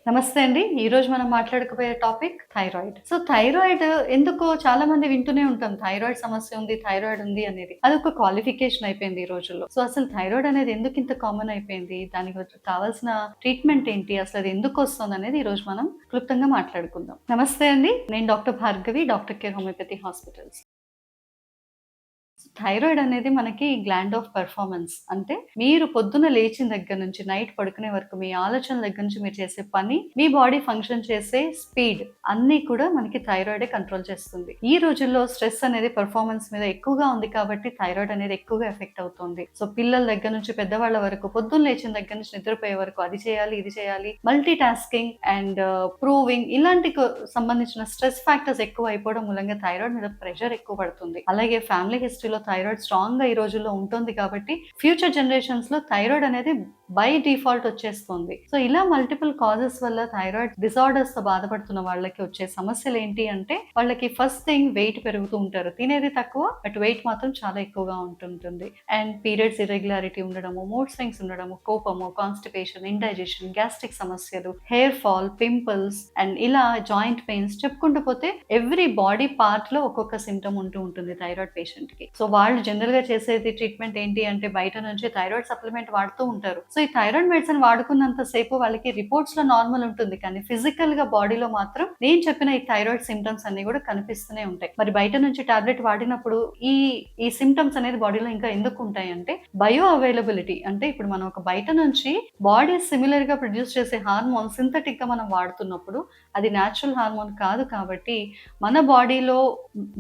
నమస్తే అండి. ఈరోజు మనం మాట్లాడుకోబోయే టాపిక్ థైరాయిడ్. సో, థైరాయిడ్ ఎందుకో చాలా మంది వింటూనే ఉంటాం. థైరాయిడ్ సమస్య ఉంది, థైరాయిడ్ ఉంది అనేది. అదొక క్వాలిఫికేషన్ అయిపోయింది ఈ రోజుల్లో. సో, అసలు థైరాయిడ్ అనేది ఎందుకింత కామన్ అయిపోయింది? దానికి కావాల్సిన ట్రీట్మెంట్ ఏంటి? అసలు అది ఎందుకొస్తుందనేది ఈరోజు మనం క్లుప్తంగా మాట్లాడుకుందాం. నమస్తే అండి. నేను doctor Bhargavi, doctor care homeopathy hospitals. Thyroid అనేది మనకి గ్లాండ్ ఆఫ్ పెర్ఫార్మన్స్. అంటే మీరు పొద్దున్న లేచిన దగ్గర నుంచి నైట్ పడుకునే వరకు మీ ఆలోచనల దగ్గర నుంచి మీరు చేసే పని, మీ బాడీ ఫంక్షన్ చేసే స్పీడ్ అన్నీ కూడా మనకి థైరాయిడే కంట్రోల్ చేస్తుంది. ఈ రోజుల్లో స్ట్రెస్ అనేది పెర్ఫార్మన్స్ మీద ఎక్కువగా ఉంది కాబట్టి థైరాయిడ్ అనేది ఎక్కువగా ఎఫెక్ట్ అవుతుంది. సో పిల్లల దగ్గర నుంచి పెద్దవాళ్ళ వరకు పొద్దున్న లేచిన దగ్గర నుంచి నిద్రపోయే వరకు అది చేయాలి, ఇది చేయాలి, మల్టీ టాస్కింగ్ అండ్ ప్రూవింగ్ ఇలాంటి సంబంధించిన స్ట్రెస్ ఫ్యాక్టర్స్ ఎక్కువ అయిపోవడం మూలంగా థైరాయిడ్ మీద ప్రెషర్ ఎక్కువ పడుతుంది. అలాగే ఫ్యామిలీ హిస్టరీలో థైరాయిడ్ స్ట్రాంగ్ గా ఈ రోజుల్లో ఉంటుంది కాబట్టి ఫ్యూచర్ జనరేషన్స్ లో థైరాయిడ్ అనేది బై డిఫాల్ట్ వచ్చేస్తుంది. సో ఇలా మల్టిపుల్ కాజెస్ వల్ల థైరాయిడ్ డిసార్డర్స్ తో బాధపడుతున్న వాళ్ళకి వచ్చే సమస్యలు ఏంటి అంటే వాళ్ళకి ఫస్ట్ థింగ్ వెయిట్ పెరుగుతూ ఉంటారు. తినేది తక్కువ బట్ వెయిట్ మాత్రం చాలా ఎక్కువగా ఉంటుంటుంది. అండ్ పీరియడ్స్ ఇర్రెగ్యులారిటీ ఉండడము, మూడ్ స్వింగ్స్ ఉండడము, కోపము, కాన్స్టిపేషన్, ఇండైజెషన్, గ్యాస్ట్రిక్ సమస్యలు, హెయిర్ ఫాల్, పింపుల్స్ అండ్ ఇలా జాయింట్ పెయిన్స్ చెప్పుకుంటూ పోతే ఎవ్రీ బాడీ పార్ట్ లో ఒక్కొక్క సిమ్టమ్ ఉంటూ ఉంటుంది థైరాయిడ్ పేషెంట్ కి. సో వాళ్ళు జనరల్ గా చేసేది ట్రీట్మెంట్ ఏంటి అంటే బయట నుంచి థైరాయిడ్ సప్లిమెంట్ వాడుతూ ఉంటారు. సో ఈ థైరాయిడ్ మెడిసిన్ వాడుకున్నంత సేపు వాళ్ళకి రిపోర్ట్స్ లో నార్మల్ ఉంటుంది, కానీ ఫిజికల్ గా బాడీలో మాత్రం నేను చెప్పిన ఈ థైరాయిడ్ సిమ్టమ్స్ అన్ని కూడా కనిపిస్తూనే ఉంటాయి. మరి బయట నుంచి టాబ్లెట్ వాడినప్పుడు ఈ ఈ సిమ్టమ్స్ అనేది బాడీలో ఇంకా ఎందుకు ఉంటాయి అంటే బయో అవైలబిలిటీ. అంటే ఇప్పుడు మనం ఒక బయట నుంచి బాడీ సిమిలర్ గా ప్రొడ్యూస్ చేసే హార్మోన్ సింథటిక్ గా మనం వాడుతున్నప్పుడు అది న్యాచురల్ హార్మోన్ కాదు కాబట్టి మన బాడీలో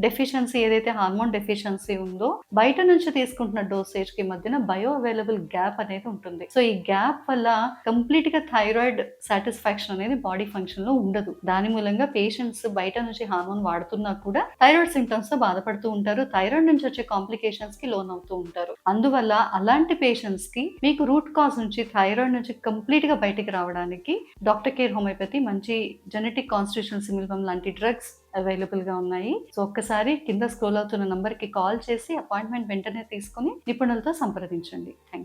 డెఫిషియన్సీ ఏదైతే హార్మోన్ డెఫిషియన్సీ ఉందో బయట నుంచి తీసుకుంటున్న డోసేజ్ కి మధ్యన బయో అవైలబుల్ గ్యాప్ అనేది ఉంటుంది. సో ఈ గ్యాప్ వల్ల కంప్లీట్ గా థైరాయిడ్ సాటిస్ఫాక్షన్ అనేది బాడీ ఫంక్షన్ లో ఉండదు. దాని మూలంగా పేషెంట్స్ బయట నుంచి హార్మోన్ వాడుతున్నా కూడా థైరాయిడ్ సింటమ్స్ తో బాధపడుతూ ఉంటారు. థైరాయిడ్ నుంచి వచ్చే కాంప్లికేషన్స్ కి లోన్ అవుతూ ఉంటారు. అందువల్ల అలాంటి పేషెంట్స్ కి మీకు రూట్ కాజ్ నుంచి థైరాయిడ్ నుంచి కంప్లీట్ గా బయటికి రావడానికి డాక్టర్ కేర్ హోమియోపతి మంచి జెనెటిక్ కాన్స్టిట్యూషనల్ సిమిల్బమ్ లాంటి డ్రగ్స్ అవైలబుల్ గా ఉన్నాయి. సో ఒక్కసారి కింద స్క్రోల్ అవుతున్న నంబర్ కి కాల్ చేసి అపాయింట్మెంట్ వెంటనే తీసుకుని నిపుణులతో సంప్రదించండి. Thank you.